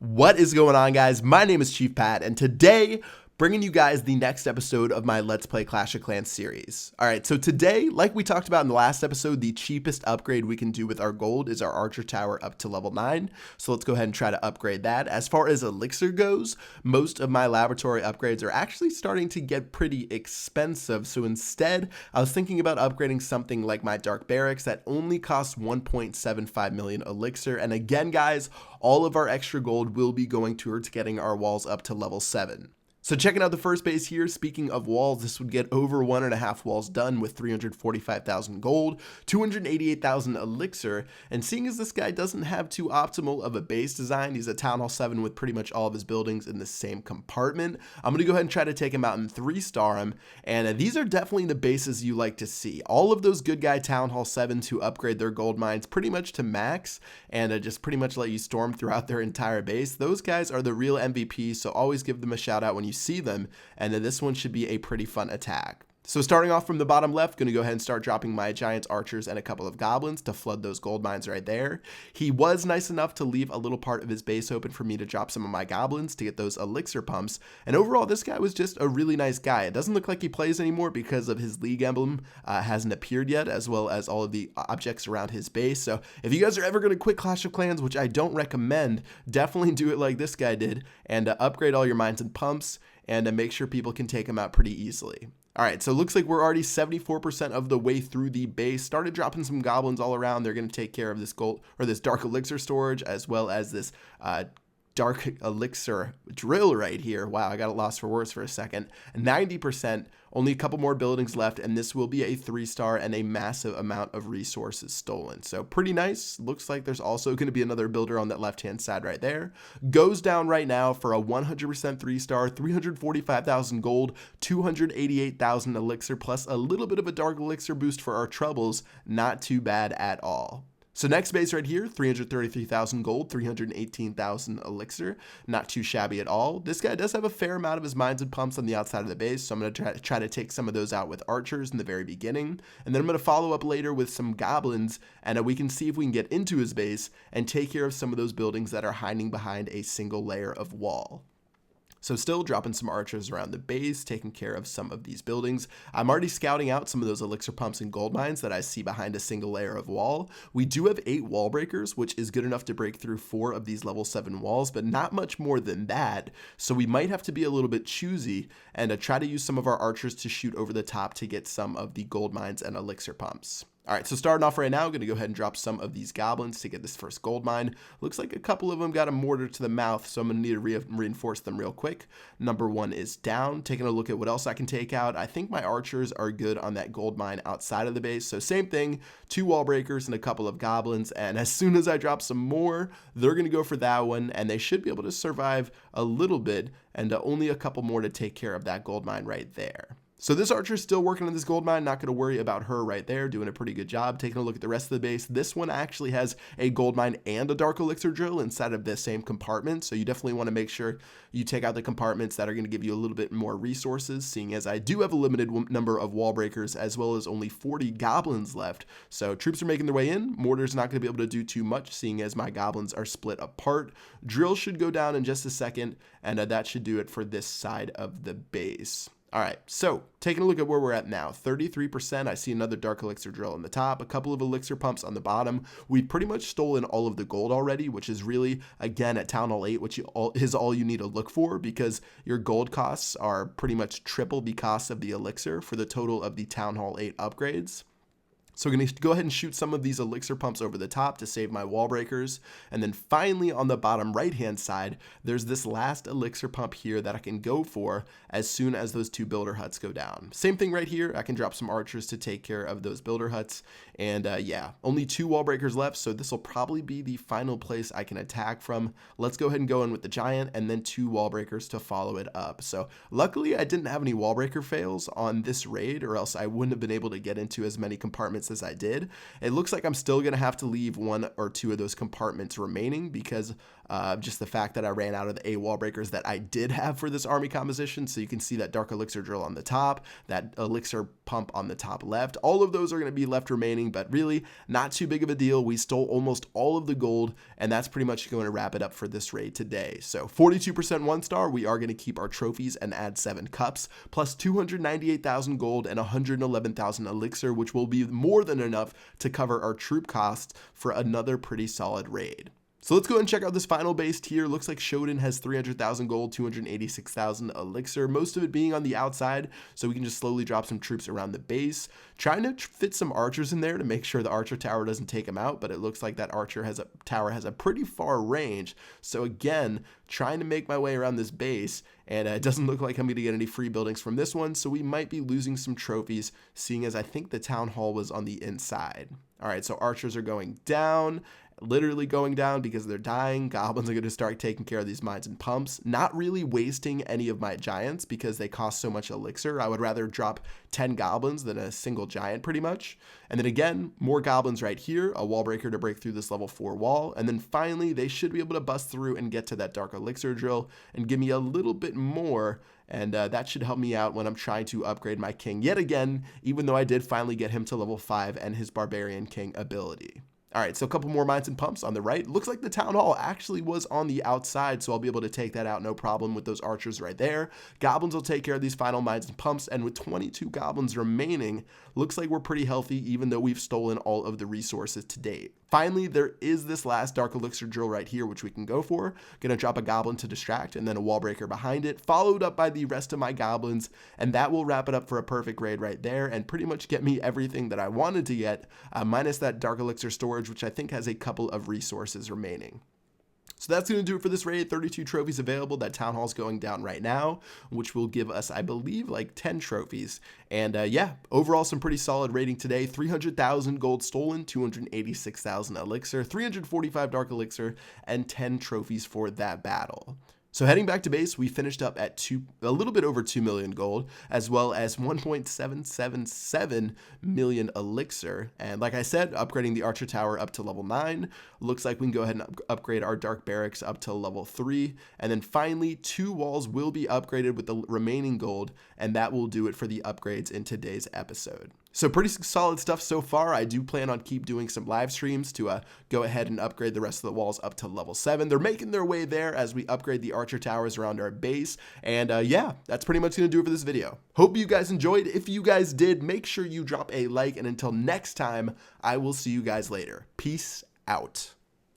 What is going on, guys? My name is Chief Pat, and today, bringing you guys the next episode of my Let's Play Clash of Clans series. Alright, so today, like we talked about in the last episode, the cheapest upgrade we can do with our gold is our Archer Tower up to level 9. So let's go ahead and try to upgrade that. As far as Elixir goes, most of my laboratory upgrades are actually starting to get pretty expensive. So instead, I was thinking about upgrading something like my Dark Barracks that only costs 1.75 million Elixir. And again, guys, all of our extra gold will be going towards getting our walls up to level 7. So checking out the first base here, speaking of walls, this would get over 1.5 walls done with 345,000 gold, 288,000 elixir, and seeing as this guy doesn't have too optimal of a base design, he's a Town Hall 7 with pretty much all of his buildings in the same compartment, I'm going to go ahead and try to take him out and 3-star him, and these are definitely the bases you like to see. All of those good guy Town Hall 7s who upgrade their gold mines pretty much to max, and just pretty much let you storm throughout their entire base. Those guys are the real MVP, so always give them a shout out when you see them, and then this one should be a pretty fun attack. So starting off from the bottom left, going to go ahead and start dropping my giants, archers, and a couple of goblins to flood those gold mines right there. He was nice enough to leave a little part of his base open for me to drop some of my goblins to get those elixir pumps, and overall this guy was just a really nice guy. It doesn't look like he plays anymore because of his league emblem hasn't appeared yet, as well as all of the objects around his base. So if you guys are ever going to quit Clash of Clans, which I don't recommend, definitely do it like this guy did, and upgrade all your mines and pumps, and make sure people can take them out pretty easily. Alright, so it looks like we're already 74% of the way through the base. Started dropping some goblins all around. They're going to take care of this gold, or this dark elixir storage, as well as this dark elixir drill right here. Wow, I got lost for words for a second. 90%, only a couple more buildings left, and this will be a 3-star and a massive amount of resources stolen. So pretty nice. Looks like there's also going to be another builder on that left-hand side right there. Goes down right now for a 100% 3-star, 345,000 gold, 288,000 elixir, plus a little bit of a dark elixir boost for our troubles. Not too bad at all. So next base right here, 333,000 gold, 318,000 elixir, not too shabby at all. This guy does have a fair amount of his mines and pumps on the outside of the base, so I'm going to try to take some of those out with archers in the very beginning, and then I'm going to follow up later with some goblins, and we can see if we can get into his base and take care of some of those buildings that are hiding behind a single layer of wall. So still dropping some archers around the base, taking care of some of these buildings. I'm already scouting out some of those elixir pumps and gold mines that I see behind a single layer of wall. We do have 8 wall breakers, which is good enough to break through 4 of these level 7 walls, but not much more than that. So we might have to be a little bit choosy and try to use some of our archers to shoot over the top to get some of the gold mines and elixir pumps. Alright, so starting off right now, I'm going to go ahead and drop some of these goblins to get this first gold mine. Looks like a couple of them got a mortar to the mouth, so I'm going to need to reinforce them real quick. Number 1 is down. Taking a look at what else I can take out. I think my archers are good on that gold mine outside of the base, so same thing, 2 wall breakers and a couple of goblins, and as soon as I drop some more, they're going to go for that one, and they should be able to survive a little bit, and only a couple more to take care of that gold mine right there. So this archer is still working on this gold mine, not going to worry about her right there, doing a pretty good job. Taking a look at the rest of the base, this one actually has a gold mine and a dark elixir drill inside of the same compartment, so you definitely want to make sure you take out the compartments that are going to give you a little bit more resources, seeing as I do have a limited number of wall breakers as well as only 40 goblins left. So troops are making their way in. Mortar's not going to be able to do too much, seeing as my goblins are split apart. Drill should go down in just a second, and that should do it for this side of the base. Alright, so taking a look at where we're at now, 33%, I see another dark elixir drill on the top, a couple of elixir pumps on the bottom. We've pretty much stolen all of the gold already, which is really, again, at Town Hall 8, which is all you need to look for, because your gold costs are pretty much triple the cost of the elixir for the total of the Town Hall 8 upgrades. So we're going to go ahead and shoot some of these elixir pumps over the top to save my wall breakers. And then finally on the bottom right hand side, there's this last elixir pump here that I can go for as soon as those 2 builder huts go down. Same thing right here. I can drop some archers to take care of those builder huts. And yeah, only 2 wall breakers left. So this will probably be the final place I can attack from. Let's go ahead and go in with the giant and then 2 wall breakers to follow it up. So luckily I didn't have any wall breaker fails on this raid, or else I wouldn't have been able to get into as many compartments as I did. It looks like I'm still going to have to leave 1 or 2 of those compartments remaining because just the fact that I ran out of the wall breakers that I did have for this army composition. So you can see that dark elixir drill on the top, that elixir pump on the top left. All of those are going to be left remaining, but really not too big of a deal. We stole almost all of the gold, and that's pretty much going to wrap it up for this raid today. So 42% 1-star, we are going to keep our trophies and add 7 cups, plus 298,000 gold and 111,000 elixir, which will be more than enough to cover our troop costs for another pretty solid raid. So let's go ahead and check out this final base tier. Looks like Shodan has 300,000 gold, 286,000 elixir, most of it being on the outside, so we can just slowly drop some troops around the base. Trying to fit some archers in there to make sure the archer tower doesn't take him out, but it looks like that tower has a pretty far range. So again, trying to make my way around this base, and it doesn't look like I'm going to get any free buildings from this one, so we might be losing some trophies, seeing as I think the town hall was on the inside. All right, so archers are going down. Literally going down because they're dying. Goblins are going to start taking care of these mines and pumps, not really wasting any of my giants because they cost so much elixir. I would rather drop 10 goblins than a single giant pretty much. And then again, more goblins right here, a wall breaker to break through this level 4 wall. And then finally, they should be able to bust through and get to that dark elixir drill and give me a little bit more. And that should help me out when I'm trying to upgrade my king yet again, even though I did finally get him to level 5 and his barbarian king ability. All right, so a couple more mines and pumps on the right. Looks like the town hall actually was on the outside, so I'll be able to take that out no problem with those archers right there. Goblins will take care of these final mines and pumps, and with 22 goblins remaining, looks like we're pretty healthy even though we've stolen all of the resources to date. Finally, there is this last dark elixir drill right here, which we can go for. Gonna drop a goblin to distract and then a wall breaker behind it, followed up by the rest of my goblins, and that will wrap it up for a perfect raid right there and pretty much get me everything that I wanted to get, minus that dark elixir storage, which I think has a couple of resources remaining. So that's going to do it for this raid. 32 trophies available. That town hall's going down right now, which will give us, I believe, like 10 trophies. And yeah, overall, some pretty solid raiding today. 300,000 gold stolen, 286,000 elixir, 345 dark elixir, and 10 trophies for that battle. So heading back to base, we finished up at a little bit over 2 million gold, as well as 1.777 million elixir. And like I said, upgrading the archer tower up to level 9. Looks like we can go ahead and upgrade our dark barracks up to level 3. And then finally, 2 walls will be upgraded with the remaining gold, and that will do it for the upgrades in today's episode. So pretty solid stuff so far. I do plan on keep doing some live streams to go ahead and upgrade the rest of the walls up to level 7. They're making their way there as we upgrade the archer towers around our base. And yeah, that's pretty much going to do it for this video. Hope you guys enjoyed. If you guys did, make sure you drop a like. And until next time, I will see you guys later. Peace out.